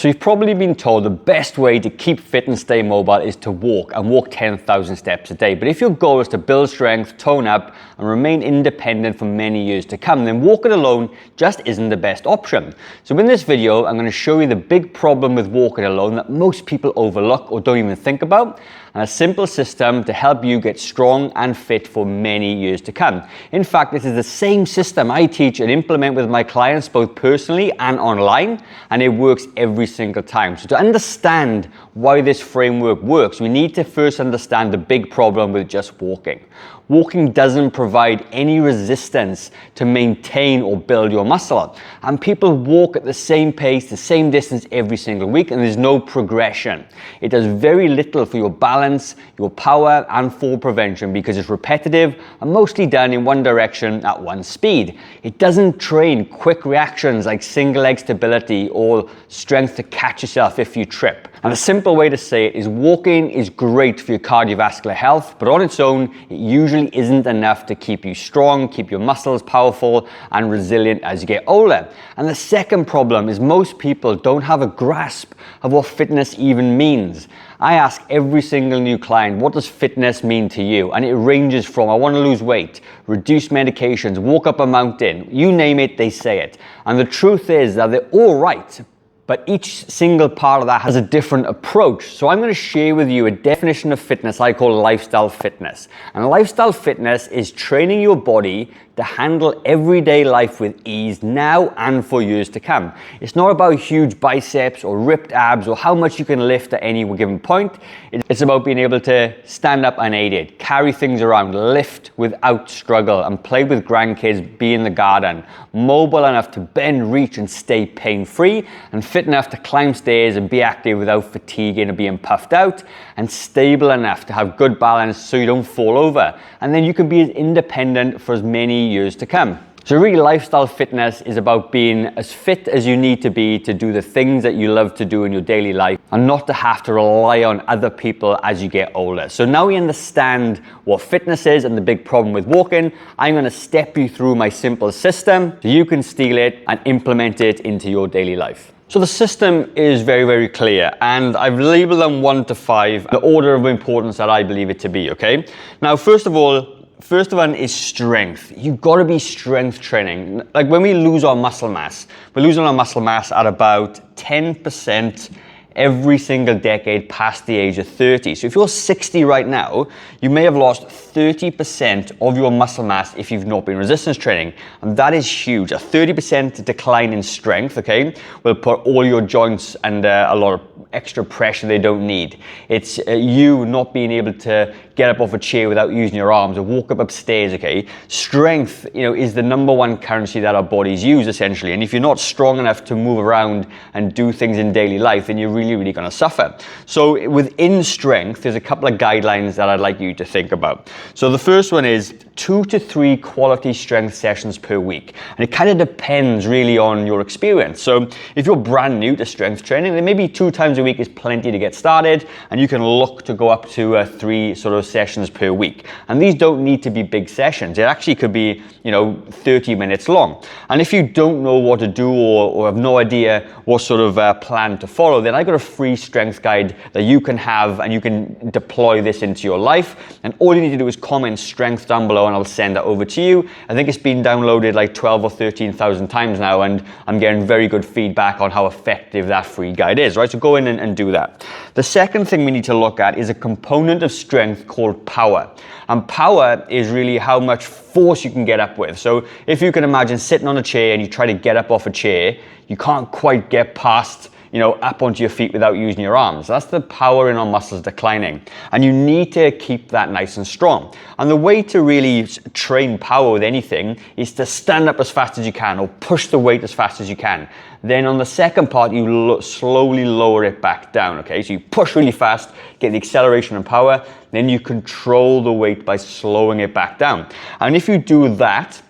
So you've probably been told the best way to keep fit and stay mobile is to walk, and walk 10,000 steps a day. But if your goal is to build strength, tone up, and remain independent for many years to come, then walking alone just isn't the best option. So in this video, I'm going to show you the big problem with walking alone that most people overlook or don't even think about, and a simple system to help you get strong and fit for many years to come. In fact, this is the same system I teach and implement with my clients both personally and online, and it works every single time. So to understand why this framework works, we need to first understand the big problem with just walking. Walking doesn't provide any resistance to maintain or build your muscle. And people walk at the same pace, the same distance every single week, and there's no progression. It does very little for your balance, your power, and fall prevention because it's repetitive and mostly done in one direction at one speed. It doesn't train quick reactions like single leg stability or strength to catch yourself if you trip. And a simple way to say it is walking is great for your cardiovascular health, but on its own, it usually isn't enough to keep you strong, keep your muscles powerful and resilient as you get older. And the second problem is most people don't have a grasp of what fitness even means. I ask every single new client, what does fitness mean to you? And it ranges from, I want to lose weight, reduce medications, walk up a mountain, you name it, they say it. And the truth is that they're all right, but each single part of that has a different approach. So I'm going to share with you a definition of fitness I call lifestyle fitness. And lifestyle fitness is training your body to handle everyday life with ease now and for years to come. It's not about huge biceps or ripped abs or how much you can lift at any given point. It's about being able to stand up unaided, carry things around, lift without struggle, and play with grandkids, be in the garden, mobile enough to bend, reach, and stay pain-free, and fit enough to climb stairs and be active without fatiguing or being puffed out, and stable enough to have good balance so you don't fall over. And then you can be as independent for as many years to come. So really, lifestyle fitness is about being as fit as you need to be to do the things that you love to do in your daily life and not to have to rely on other people as you get older. So now we understand what fitness is and the big problem with walking. I'm going to step you through my simple system so you can steal it and implement it into your daily life. So the system is very, very clear, and I've labeled them 1 to 5, the order of importance that I believe it to be, okay? Now, first one is strength. You've got to be strength training. Like when we lose our muscle mass, we're losing our muscle mass at about 10% every single decade past the age of 30. So if you're 60 right now, you may have lost 30% of your muscle mass if you've not been resistance training. And that is huge. A 30% decline in strength, okay, will put all your joints under a lot of extra pressure they don't need. It's you not being able to get up off a chair without using your arms or walk up upstairs, okay? Strength, is the number one currency that our bodies use essentially. And if you're not strong enough to move around and do things in daily life, then you're really going to suffer. So within strength, there's a couple of guidelines that I'd like you to think about. So the first one is 2 to 3 quality strength sessions per week. And it kind of depends really on your experience. So if you're brand new to strength training, then maybe 2 times a week is plenty to get started, and you can look to go up to 3 sort of sessions per week. And these don't need to be big sessions. It actually could be 30 minutes long. And if you don't know what to do or have no idea what sort of plan to follow, then I got a free strength guide that you can have, and you can deploy this into your life. And all you need to do is comment strength down below and I'll send that over to you. I think it's been downloaded like 12 or 13,000 times now, and I'm getting very good feedback on how effective that free guide is, right? So go in and do that. The second thing we need to look at is a component of strength called power. And power is really how much force you can get up with. So if you can imagine sitting on a chair and you try to get up off a chair, you can't quite get past up onto your feet without using your arms. That's the power in our muscles declining. And you need to keep that nice and strong. And the way to really train power with anything is to stand up as fast as you can or push the weight as fast as you can. Then on the second part, you slowly lower it back down, okay? So you push really fast, get the acceleration and power, then you control the weight by slowing it back down. And if you do that,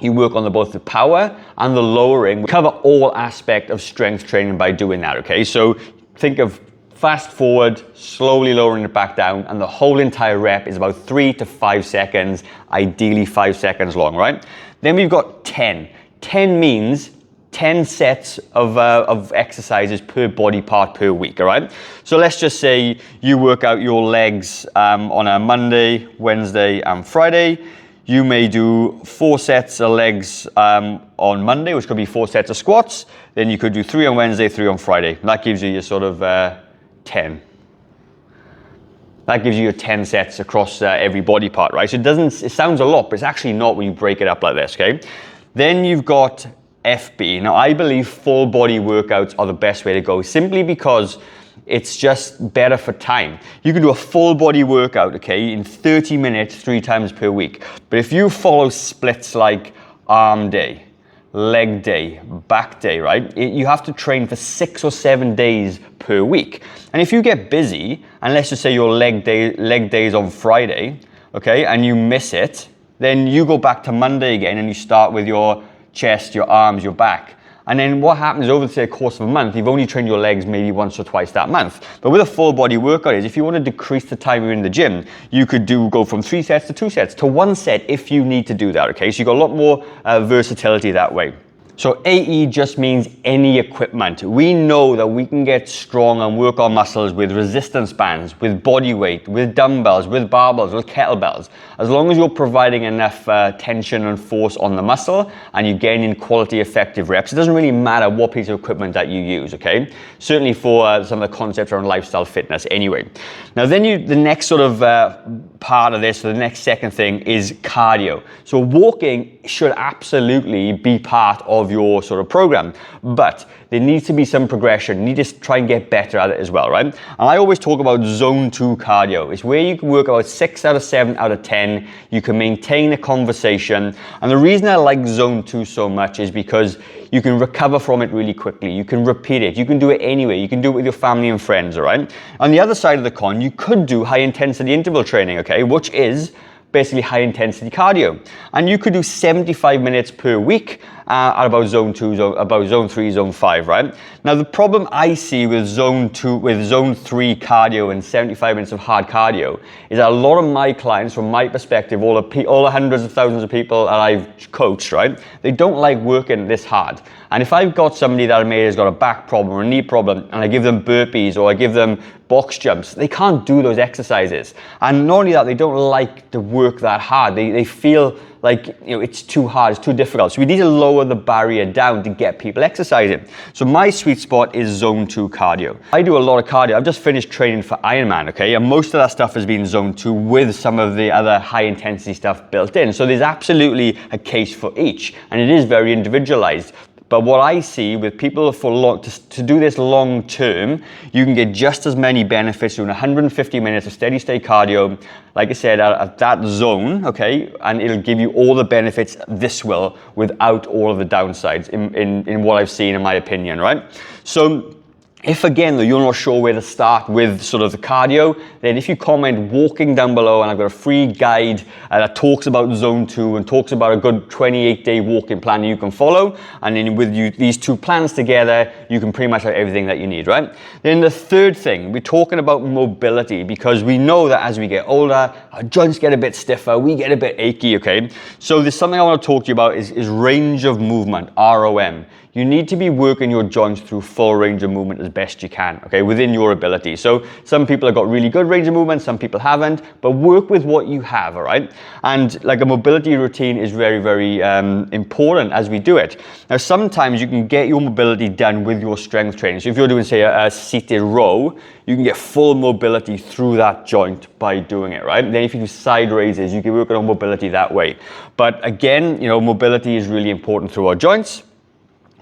you work on both the power and the lowering. We cover all aspects of strength training by doing that, okay? So think of fast forward, slowly lowering it back down, and the whole entire rep is about 3 to 5 seconds, ideally 5 seconds long, right? Then we've got 10. 10 means 10 sets of exercises per body part per week, all right? So let's just say you work out your legs on a Monday, Wednesday, and Friday. You may do 4 sets of legs on Monday, which could be 4 sets of squats. Then you could do 3 on Wednesday, 3 on Friday. That gives you your sort of 10. That gives you your 10 sets across every body part, right? So it sounds a lot, but it's actually not when you break it up like this, okay? Then you've got FB. Now, I believe full body workouts are the best way to go, simply because it's just better for time. You can do a full body workout, okay, in 30 minutes, 3 times per week. But if you follow splits like arm day, leg day, back day, right? You have to train for 6 or 7 days per week. And if you get busy, and let's just say your leg day is on Friday, okay, and you miss it, then you go back to Monday again and you start with your chest, your arms, your back. And then what happens over the course of a month, you've only trained your legs maybe once or twice that month. But with a full body workout is, if you want to decrease the time you're in the gym, you could go from 3 sets to 2 sets to 1 set if you need to do that, okay? So you've got a lot more versatility that way. So AE just means any equipment. We know that we can get strong and work our muscles with resistance bands, with body weight, with dumbbells, with barbells, with kettlebells. As long as you're providing enough tension and force on the muscle and you're gaining quality effective reps, it doesn't really matter what piece of equipment that you use, okay? Certainly for some of the concepts around lifestyle fitness anyway. Now then the next sort of part of this, the next second thing is cardio. So walking should absolutely be part of your sort of program, but there needs to be some progression. You need to try and get better at it as well, right? And I always talk about zone 2 cardio. It's where you can work about 6 out of 7 out of 10. You can maintain a conversation. And the reason I like zone 2 so much is because you can recover from it really quickly. You can repeat it. You can do it anyway. You can do it with your family and friends, all right? On the other side of the coin, you could do high intensity interval training, okay, which is basically high intensity cardio. And you could do 75 minutes per week at about zone 2, about zone 3, zone 5, right? Now the problem I see with zone 3 cardio and 75 minutes of hard cardio is that a lot of my clients, from my perspective, all the hundreds of thousands of people that I've coached, right? They don't like working this hard. And if I've got somebody that has got a back problem or a knee problem, and I give them burpees or I give them box jumps, they can't do those exercises. And not only that, they don't like to work that hard. They feel like, it's too hard, it's too difficult. So we need to lower the barrier down to get people exercising. So my sweet spot is zone 2 cardio. I do a lot of cardio. I've just finished training for Ironman, okay? And most of that stuff has been zone 2 with some of the other high intensity stuff built in. So there's absolutely a case for each, and it is very individualized. But what I see with people to do this long term, you can get just as many benefits doing 150 minutes of steady state cardio, like I said, at that zone, okay? And it'll give you all the benefits this will without all of the downsides in what I've seen, in my opinion, right? So if again, though, you're not sure where to start with sort of the cardio, then if you comment walking down below, and I've got a free guide that talks about zone 2 and talks about a good 28-day walking plan you can follow. And then with these 2 plans together, you can pretty much have everything that you need, right? Then the third thing, we're talking about mobility, because we know that as we get older, our joints get a bit stiffer, we get a bit achy, okay? So there's something I want to talk to you about is range of movement, ROM. You need to be working your joints through full range of movement as best you can, okay, within your ability. So some people have got really good range of movement, some people haven't, but work with what you have, all right? And like a mobility routine is very, very important as we do it. Now, sometimes you can get your mobility done with your strength training. So if you're doing, say, a seated row, you can get full mobility through that joint by doing it, right? Then if you do side raises, you can work on mobility that way. But again, mobility is really important through our joints,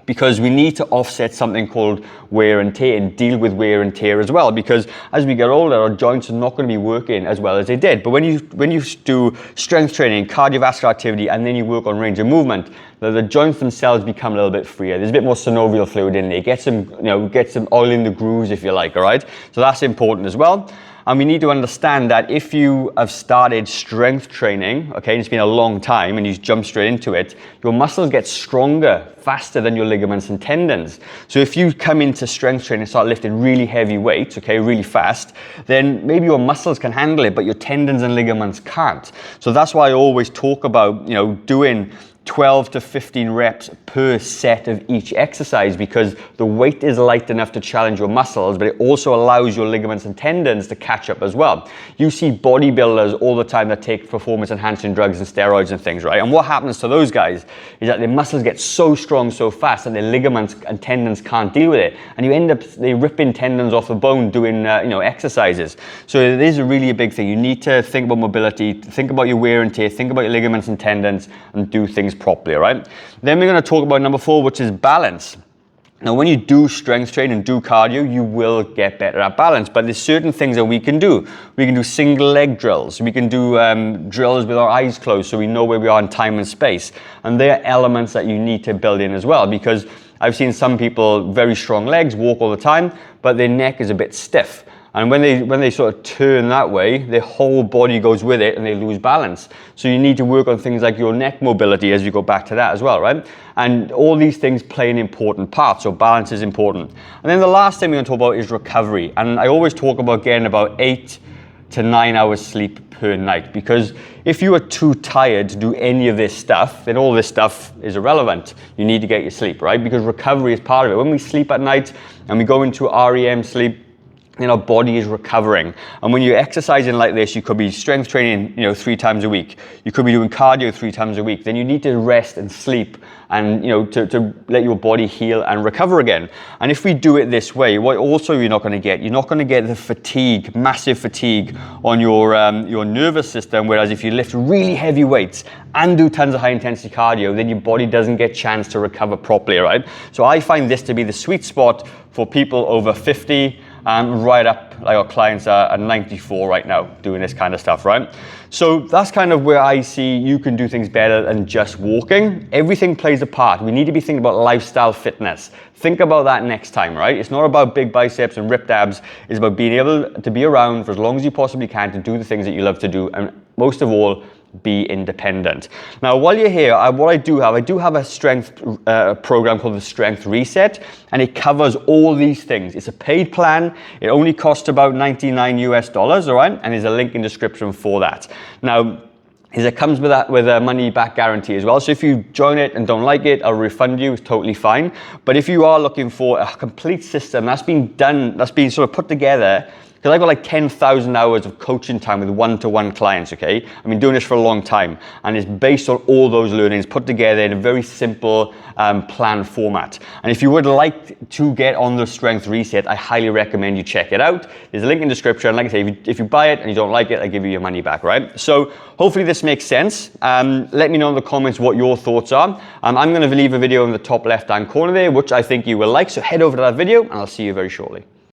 because we need to offset something called wear and tear and deal with wear and tear as well, because as we get older, our joints are not going to be working as well as they did. But when you do strength training, cardiovascular activity, and then you work on range of movement, the joints themselves become a little bit freer. There's a bit more synovial fluid in there. Get some oil in the grooves, if you like, all right? So that's important as well. And we need to understand that if you have started strength training, okay, and it's been a long time and you jump straight into it, your muscles get stronger faster than your ligaments and tendons. So if you come into strength training and start lifting really heavy weights, okay, really fast, then maybe your muscles can handle it, but your tendons and ligaments can't. So that's why I always talk about, doing 12 to 15 reps per set of each exercise, because the weight is light enough to challenge your muscles, but it also allows your ligaments and tendons to catch up as well. You see bodybuilders all the time that take performance enhancing drugs and steroids and things, right? And what happens to those guys is that their muscles get so strong so fast that their ligaments and tendons can't deal with it, and you end up ripping tendons off the bone doing exercises. So it is really a big thing. You need to think about mobility, think about your wear and tear, think about your ligaments and tendons, and do things properly, right? Then we're going to talk about number 4, which is balance. Now, when you do strength training and do cardio, you will get better at balance, but there's certain things that we can do. We can do single leg drills. We can do drills with our eyes closed so we know where we are in time and space. And they're elements that you need to build in as well, because I've seen some people, very strong legs, walk all the time, but their neck is a bit stiff. And when they sort of turn that way, their whole body goes with it and they lose balance. So you need to work on things like your neck mobility as you go back to that as well, right? And all these things play an important part, so balance is important. And then the last thing we're going to talk about is recovery. And I always talk about getting about 8 to 9 hours sleep per night, because if you are too tired to do any of this stuff, then all this stuff is irrelevant. You need to get your sleep, right? Because recovery is part of it. When we sleep at night and we go into REM sleep, then our body is recovering. And when you're exercising like this, you could be strength training, 3 times a week. You could be doing cardio 3 times a week. Then you need to rest and sleep and, to let your body heal and recover again. And if we do it this way, what also you're not going to get the fatigue, massive fatigue on your nervous system. Whereas if you lift really heavy weights and do tons of high intensity cardio, then your body doesn't get a chance to recover properly, right? So I find this to be the sweet spot for people over 50, right up, like our clients are at 94 right now doing this kind of stuff, right? So that's kind of where I see you can do things better than just walking. Everything plays a part. We need to be thinking about lifestyle fitness. Think about that next time, right? It's not about big biceps and ripped abs. It's about being able to be around for as long as you possibly can to do the things that you love to do, and most of all, be independent. Now, while you're here, I do have a strength program called the Strength Reset, and it covers all these things. It's a paid plan. It only costs about $99 all right? And there's a link in the description for that. Now, it comes with a money back guarantee as well. So if you join it and don't like it, I'll refund you. It's totally fine. But if you are looking for a complete system that's been sort of put together, because I've got like 10,000 hours of coaching time with one-to-one clients, okay? I've been doing this for a long time, and it's based on all those learnings put together in a very simple plan format. And if you would like to get on the Strength Reset, I highly recommend you check it out. There's a link in the description. Like I say, if you buy it and you don't like it, I give you your money back, right? So hopefully this makes sense. Let me know in the comments what your thoughts are. I'm going to leave a video in the top left-hand corner there, which I think you will like. So head over to that video, and I'll see you very shortly.